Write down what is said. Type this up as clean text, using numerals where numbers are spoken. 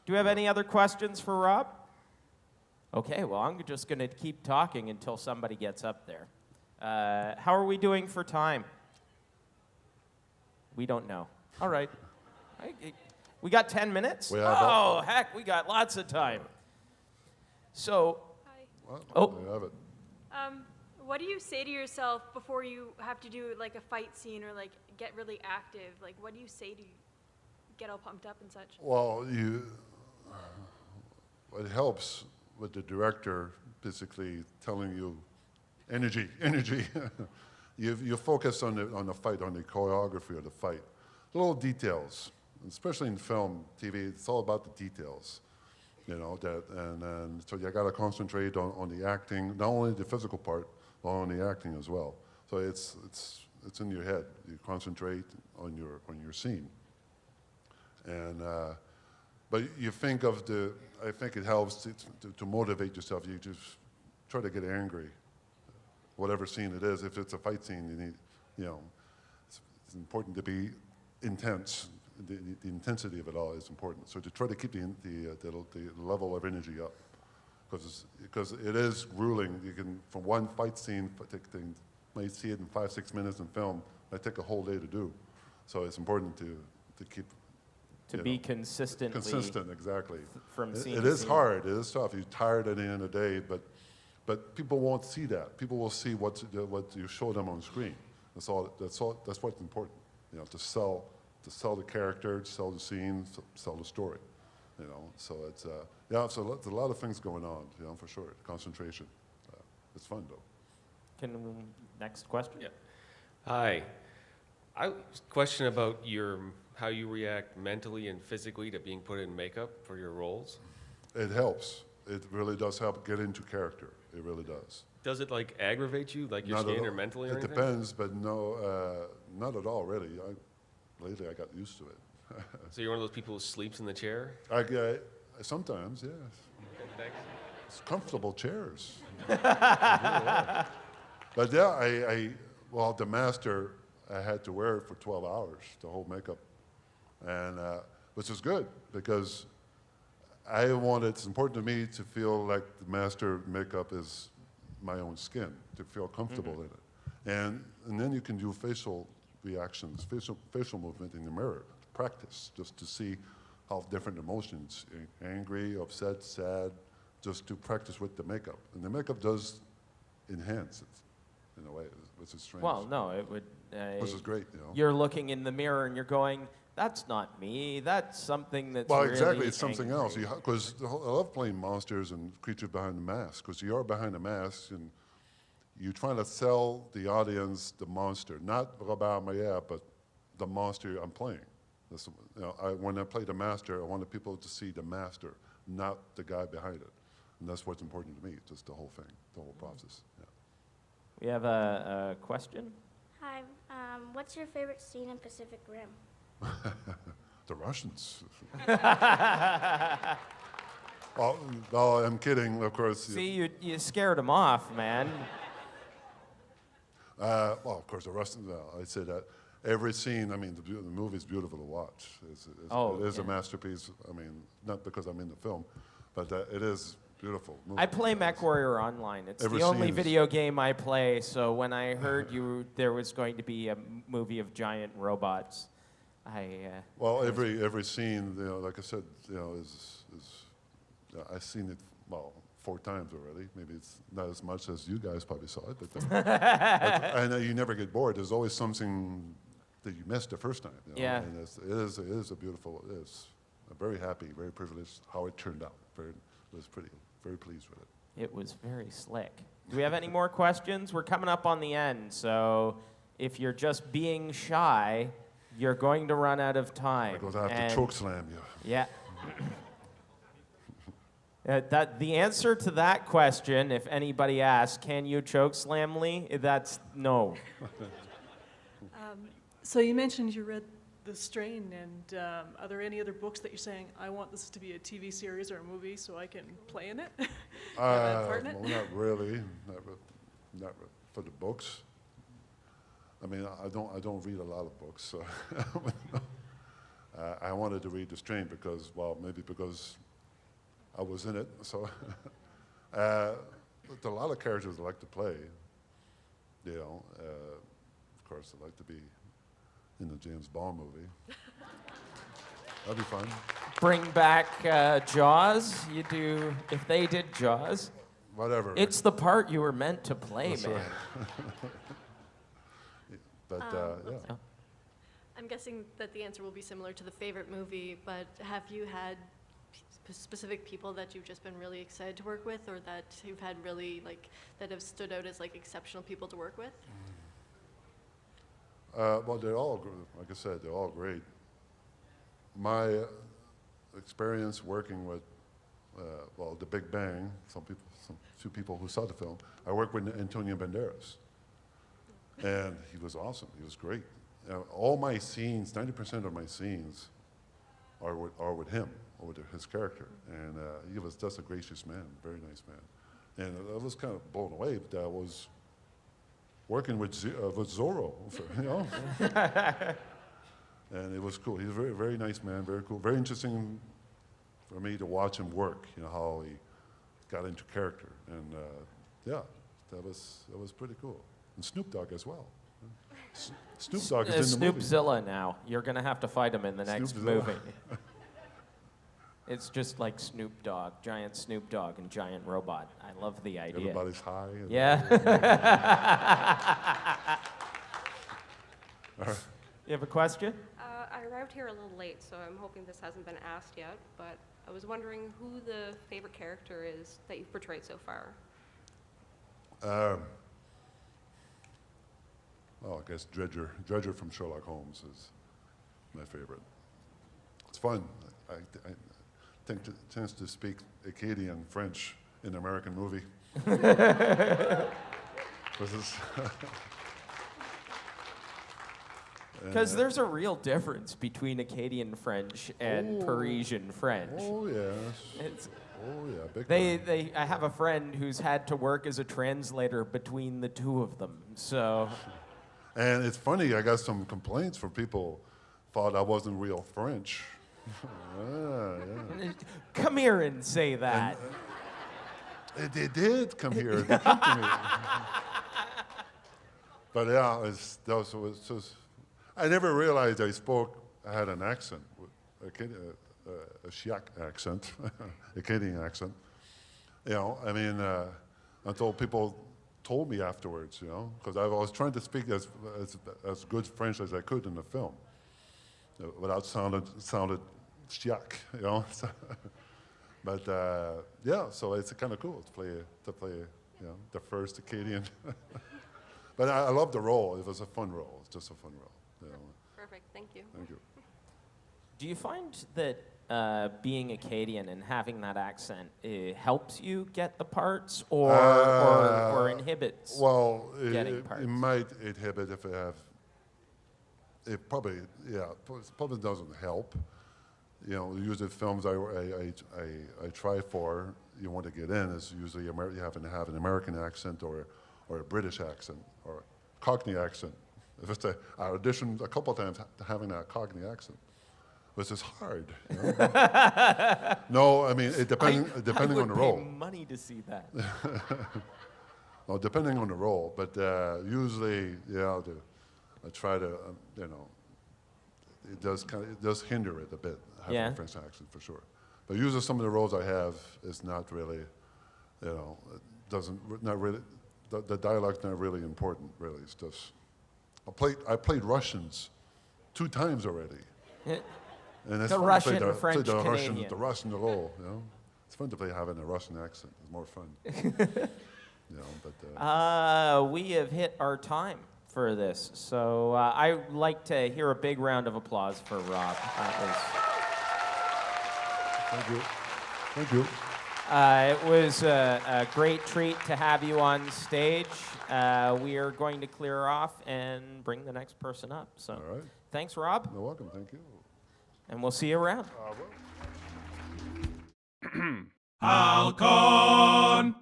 Do we have any other questions for Rob? Okay, well, I'm just going to keep talking until somebody gets up there. How are we doing for time? We don't know. All right. We got 10 minutes? Heck, we got lots of time. So, Well, there you have it. What do you say to yourself before you have to do like a fight scene or like get really active? Like, what do you say to get all pumped up and such? Well, it helps with the director basically telling you, energy. you focus on the fight, on the choreography of the fight, little details, especially in film, TV. It's all about the details, and so you got to concentrate on the acting, not only the physical part, but on the acting as well. So it's in your head. You concentrate on your scene, and but you think of I think it helps to motivate yourself. You just try to get angry, whatever scene it is. If it's a fight scene, you need, it's important to be intense. The intensity of it all is important. So to try to keep the level of energy up, because it is grueling. You can, from one fight scene, you might see it in 5-6 minutes in film. It might take a whole day to do. So it's important to keep. To be consistent, exactly. From scene it to is scene. Hard. It is tough. You're tired at the end of the day, but people won't see that. People will see what you show them on screen. That's what's important. To sell the character, to sell the scene, to sell the story. So it's so there's a lot of things going on. For sure. Concentration. It's fun though. Next question. Yeah. Hi. Question about how you react mentally and physically to being put in makeup for your roles. It helps. It really does help get into character. It really does. Does it like aggravate you, like your skin or mentally or anything? It depends, but no, not at all really. Lately I got used to it. So you're one of those people who sleeps in the chair? Sometimes, yes. Okay, thanks. It's comfortable chairs. But yeah, well, the master, I had to wear it for 12 hours, the whole makeup. And, which is good, because it's important to me to feel like the master makeup is my own skin, to feel comfortable in it. And then you can do facial reactions, facial movement in the mirror, practice, just to see how different emotions, angry, upset, sad, just to practice with the makeup. And the makeup does enhance it in a way, which is strange. Well, no, it would. Which is great, You're looking in the mirror and you're going, "That's not me. That's something that's." Well, really exactly, it's something angry." else. Because I love playing monsters and creatures behind the mask, because you are behind the mask and you're trying to sell the audience the monster, not Robert Maillet, but the monster I'm playing. When I play the master, I want the people to see the master, not the guy behind it. And that's what's important to me, just the whole thing, the whole process. Yeah. We have a question. Hi, what's your favorite scene in Pacific Rim? The Russians. Oh, I'm kidding, of course. See, you scared him off, man. Well, of course, the Russians, I say that. Every scene, the movie's beautiful to watch. It is a masterpiece. Not because I'm in the film, but it is beautiful. I play MechWarrior Online. It's the only video game I play, so when I heard there was going to be a movie of giant robots, Well, every scene, like I said, I've seen it, 4 times already. Maybe it's not as much as you guys probably saw it, but I know you never get bored. There's always something that you missed the first time. Yeah. And it is a beautiful. I'm very happy, very privileged how it turned out. It was very pleased with it. It was very slick. Do we have any more questions? We're coming up on the end, so if you're just being shy, you're going to run out of time. I'm going to have to choke slam you. Yeah. The answer to that question, if anybody asks, can you choke slam Lee? That's no. So you mentioned you read The Strain, and are there any other books that you're saying, I want this to be a TV series or a movie so I can play in it? Have a part in it? Well, not really. Not for the books. I don't read a lot of books, so I wanted to read The Strain because, well, maybe because I was in it. So but a lot of characters I like to play. You know, of course, I'd like to be in a James Bond movie. That'd be fun. Bring back Jaws. You do, if they did Jaws. Whatever. It's the part you were meant to play, That's man. right. But yeah. I'm guessing that the answer will be similar to the favorite movie, but have you had specific people that you've just been really excited to work with, or that you've had really, like, that have stood out as, like, exceptional people to work with? Well, they're all, like I said, they're all great. My experience working with, well, The Big Bang, some few people who saw the film, I worked with Antonio Banderas. And he was awesome, he was great. All my scenes, 90% of my scenes are with him, or with his character. And he was just a gracious man, very nice man. And I was kind of blown away that I was working with Zorro, you know? And it was cool. He's a very, very nice man, very cool. Very interesting for me to watch him work, you know, how he got into character. And yeah, that was pretty cool. And Snoop Dogg as well. Snoop Dogg is in the movie. Snoopzilla now. You're going to have to fight him in the next Snoopzilla. movie. It's just like Snoop Dogg, giant Snoop Dogg and giant robot. I love the idea. Everybody's high. And Yeah. You have a question? I arrived here a little late, so I'm hoping this hasn't been asked yet, but I was wondering who the favorite character is that you've portrayed so far. Well, I guess Dredger. Dredger from Sherlock Holmes is my favorite. It's fun. I think it tends to speak Acadian French in an American movie. Because there's a real difference between Acadian French and Oh. Parisian French. Oh yes. It's, Oh yeah, big time. I have a friend who's had to work as a translator between the two of them. So, And it's funny. I got some complaints from people thought I wasn't real French. Yeah. come here and say that. They did come here. They came to me. But yeah, I never realized I had an accent, a Chiac accent, Acadian accent. You know, I mean, until people told me afterwards, you know, because I was trying to speak as good French as I could in the film, without sounded Chiac, you know. But yeah, so it's kind of cool to play, you know, the first Acadian. But I love the role. It was a fun role. It's just a fun role. You know. Perfect, thank you. Thank you. Do you find that being Acadian and having that accent helps you get the parts, or inhibits? Well, getting it parts? might inhibit if I have. It probably, yeah, probably doesn't help. You know, usually films I try for, you want to get in is usually you have to have an American accent or a British accent or Cockney accent. If it's I auditioned a couple of times having that Cockney accent, which is hard. You know? No, I mean depending on the role. I would pay money to see that. Well, depending on the role, but usually, yeah, I try to, you know, it does hinder it a bit, having Yeah. a French accent for sure. But usually some of the roles I have is not really, you know, not really, the dialogue's not really important, really. It's just, I played Russians 2 times already. Yeah. And it's The fun to Russian, play French, the Canadian. Russian role, you know. It's fun to play having a Russian accent. It's more fun. You know, but We have hit our time for this, so I'd like to hear a big round of applause for Rob. thank you. Thank you. It was a great treat to have you on stage. We are going to clear off and bring the next person up. So, All right. thanks, Rob, You're welcome. Thank you. and we'll see you around. Well. Hal-Con.